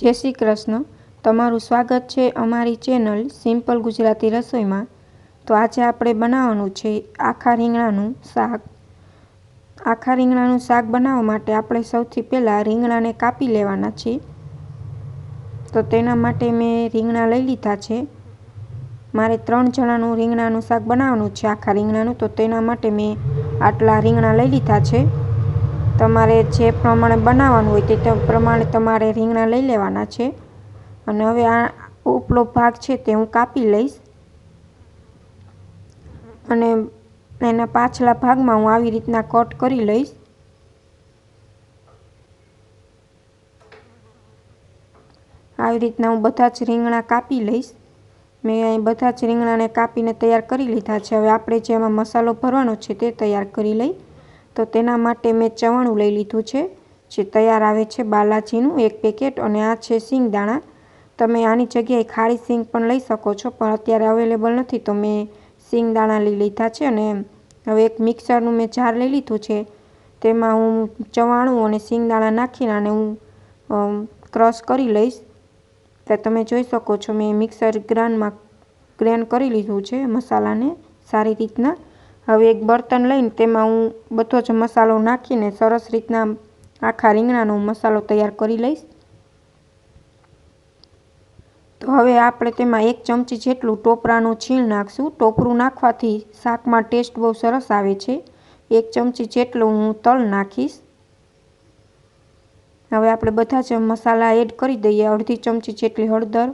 જય શ્રી કૃષ્ણ। તમારું સ્વાગત છે અમારી ચેનલ સિમ્પલ ગુજરાતી રસોઈમાં। તો આજે આપણે બનાવવાનું છે આખા રીંગણાનું શાક। આખા રીંગણાનું શાક બનાવવા માટે આપણે સૌથી પહેલાં રીંગણાને કાપી લેવાના છે। તો તેના માટે મેં રીંગણા લઈ લીધા છે। મારે 3 જણાનું રીંગણાનું શાક બનાવવાનું છે આખા રીંગણાનું, તો તેના માટે મેં આટલા રીંગણા લઈ લીધા છે। તમારે જે પ્રમાણે બનાવવાનું હોય તે પ્રમાણે તમારે રીંગણા લઈ લેવાના છે। અને હવે આ ઉપલો ભાગ છે તે હું કાપી લઈશ અને એના પાછલા ભાગમાં હું આવી રીતના કટ કરી લઈશ। આવી રીતના હું બધા જ રીંગણા કાપી લઈશ। મેં અહીં બધા જ રીંગણાને કાપીને તૈયાર કરી લીધા છે। હવે આપણે જેમાં મસાલો ભરવાનો છે તે તૈયાર કરી લઈ। તો તેના માટે મેં ચવાણું લઈ લીધું છે, જે તૈયાર આવે છે બાલાજીનું 1 પેકેટ, અને આ છે સિંગદાણા। તમે આની જગ્યાએ ખારી સિંગ પણ લઈ શકો છો, પણ અત્યારે અવેલેબલ નથી તો મેં સિંગદાણા લઈ લીધા છે। અને હવે એક મિક્સરનું મેં જાર લઈ લીધું છે, તેમાં હું ચવાણું અને સિંગદાણા નાખીને અને હું ક્રશ કરી લઈશ। તો તમે જોઈ શકો છો મેં મિક્સર ગ્રાઇન્ડ કરી લીધું છે મસાલાને સારી રીતના। હવે એક બર્તન લઈને તેમાં હું બધો જ મસાલો નાખીને સરસ રીતના આખા રીંગણાનો મસાલો તૈયાર કરી લઈશ। તો હવે આપણે તેમાં 1 ચમચી જેટલું ટોપરાનું છીણ નાખશું। ટોપરું નાખવાથી શાકમાં ટેસ્ટ બહુ સરસ આવે છે। 1 ચમચી જેટલું હું તલ નાખીશ। હવે આપણે બધા જ મસાલા એડ કરી દઈએ। અડધી ચમચી જેટલી હળદર,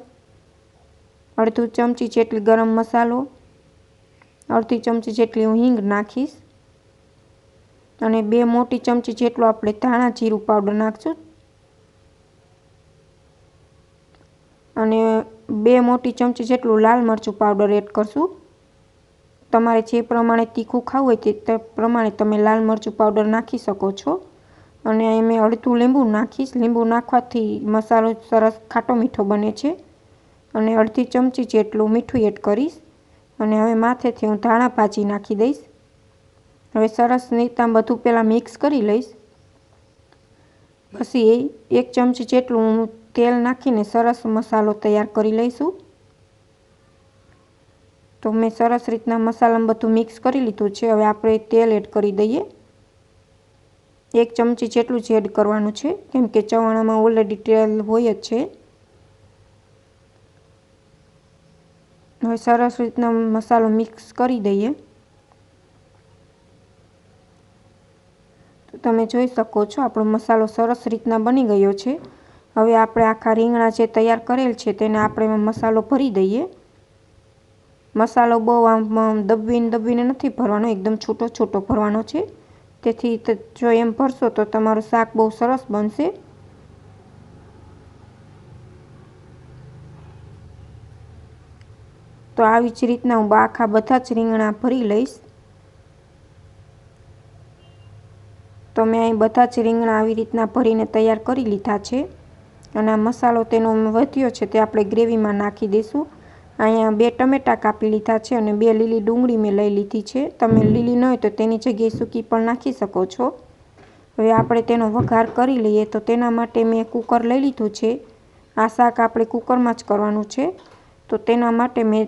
અડધું ચમચી જેટલી ગરમ મસાલો, અડધી ચમચી જેટલી હું હિંગ નાખીશ અને 2 મોટી ચમચી જેટલું આપણે ધાણા જીરું પાવડર નાખશું અને 2 મોટી ચમચી જેટલું લાલ મરચું પાવડર એડ કરશું। તમારે જે પ્રમાણે તીખું ખાવું હોય તે પ્રમાણે તમે લાલ મરચું પાવડર નાખી શકો છો। અને અહીં મેં અડધું લીંબુ નાખીશ। લીંબુ નાખવાથી મસાલો સરસ ખાટો મીઠો બને છે। અને અડધી ચમચી જેટલું મીઠું એડ કરીશ અને હવે માથેથી હું ધાણા ભાજી નાખી દઈશ। હવે સરસ રીતના બધું પહેલાં મિક્સ કરી લઈશ। પછી 1 ચમચી જેટલું હું તેલ નાખીને સરસ મસાલો તૈયાર કરી લઈશું। તો મેં સરસ રીતના મસાલામાં બધું મિક્સ કરી લીધું છે। હવે આપણે તેલ એડ કરી દઈએ। 1 ચમચી જેટલું જ એડ કરવાનું છે, કેમ કે ચવાણામાં ઓલરેડી તેલ હોય જ છે। હવે સરસ રીતના મસાલો મિક્સ કરી દઈએ। તો તમે જોઈ શકો છો આપણો મસાલો સરસ રીતના બની ગયો છે। હવે આપણે આખા રીંગણા જે તૈયાર કરેલ છે તેને આપણે મસાલો ભરી દઈએ। મસાલો બહુ આમ દબીને નથી ભરવાનો, એકદમ છૂટો છૂટો ભરવાનો છે। તેથી જો એમ ભરશો તો તમારું શાક બહુ સરસ બનશે। તો આવી જ રીતના હું આખા બધા જ રીંગણા ભરી લઈશ। તો મેં અહીં બધા જ રીંગણા આવી રીતના ભરીને તૈયાર કરી લીધા છે। અને આ મસાલો તેનો વધ્યો છે તે આપણે ગ્રેવીમાં નાખી દઈશું। અહીંયા 2 ટમેટાં કાપી લીધા છે અને 2 લીલી ડુંગળી મેં લઈ લીધી છે। તમે લીલી ન હોય તો તેની જગ્યાએ સૂકી પણ નાખી શકો છો। હવે આપણે તેનો વઘાર કરી લઈએ। તો તેના માટે મેં કુકર લઈ લીધું છે। આ શાક આપણે કુકરમાં જ કરવાનું છે, તો તેના માટે મેં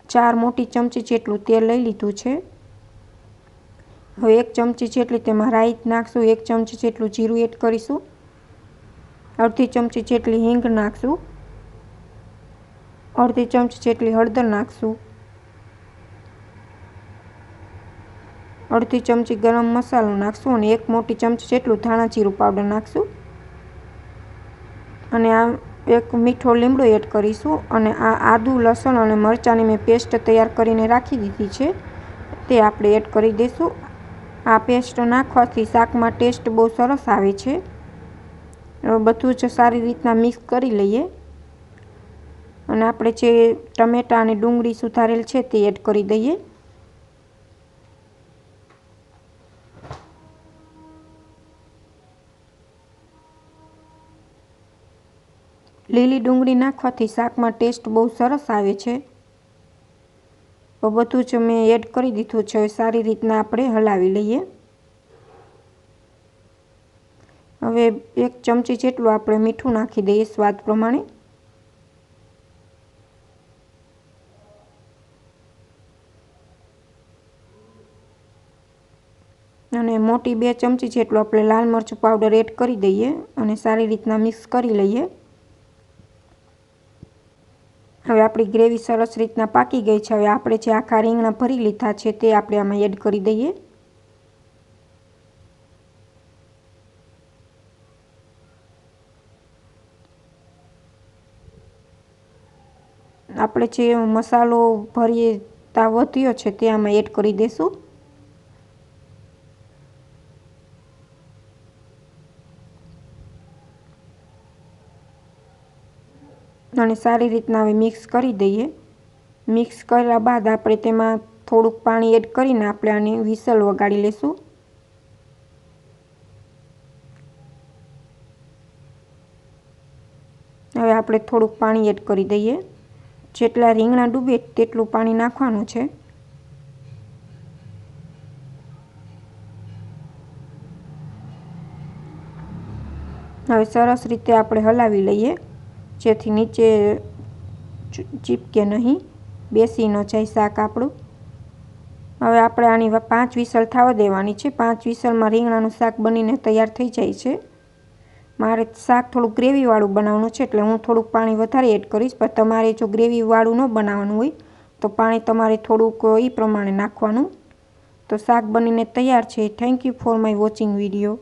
4 મોટી ચમચી જેટલું તેલ લઈ લીધું છે। હવે 1 ચમચી જેટલી તેમાં રાઈ નાખશું, 1 ચમચી જેટલું જીરું એડ કરીશું, અડધી ચમચી જેટલી હિંગ નાખશું, અડધી ચમચી જેટલી હળદર નાખશું, અડધી ચમચી ગરમ મસાલો નાખશું અને 1 મોટી ચમચી જેટલું ધાણા જીરું પાવડર નાખશું અને આ 1 મીઠો લીમડો એડ કરીશું। અને આ આદું, લસણ અને મરચાંની મેં પેસ્ટ તૈયાર કરીને રાખી દીધી છે તે આપણે એડ કરી દઈશું। આ પેસ્ટ નાખવાથી શાકમાં ટેસ્ટ બહુ સરસ આવે છે। હવે બધું જ સારી રીતના મિક્સ કરી લઈએ અને આપણે જે ટમેટાં અને ડુંગળી સુધારેલ છે તે એડ કરી દઈએ। લીલી ડુંગળી નાખવાથી શાકમાં ટેસ્ટ બહુ સરસ આવે છે। તો બધું જ મેં એડ કરી દીધું છે। હવે સારી રીતના આપણે હલાવી લઈએ। હવે 1 ચમચી જેટલું આપણે મીઠું નાખી દઈએ સ્વાદ પ્રમાણે. અને મોટી 2 ચમચી જેટલું આપણે લાલ મરચું પાવડર એડ કરી દઈએ અને સારી રીતના મિક્સ કરી લઈએ. હવે આપણી ગ્રેવી સરસ રીતના પાકી ગઈ છે. હવે આપણે જે આખા રીંગણા ભરી લીધા છે તે આપણે આમાં એડ કરી દઈએ. આપણે જે મસાલો ભરીએ તા વધ્યો છે તે આમાં એડ કરી દઈશું. અને સારી રીતના હવે મિક્સ કરી દઈએ. મિક્સ કર્યા બાદ આપણે તેમાં થોડુંક પાણી એડ કરીને આપણે આની વિસલ વગાડી લઈશું. હવે આપણે થોડુંક પાણી એડ કરી દઈએ. જેટલા રીંગણા ડૂબે તેટલું પાણી નાખવાનું છે. હવે સરસ રીતે આપણે હલાવી લઈએ જેથી નીચે ચીપકે નહીં, બેસી ન જાય શાક આપણું. હવે આપણે આની 5 વિસલ થવા દેવાની છે. 5 વિસલમાં રીંગણાનું શાક બનીને તૈયાર થઈ જાય છે. મારે શાક થોડું ગ્રેવીવાળું બનાવવાનું છે એટલે હું થોડુંક પાણી વધારે એડ કરીશ. પણ તમારે જો ગ્રેવીવાળું ન બનાવવાનું હોય તો પાણી તમારે થોડુંક એ પ્રમાણે નાખવાનું. તો શાક બનીને તૈયાર છે. Thank you for my watching video.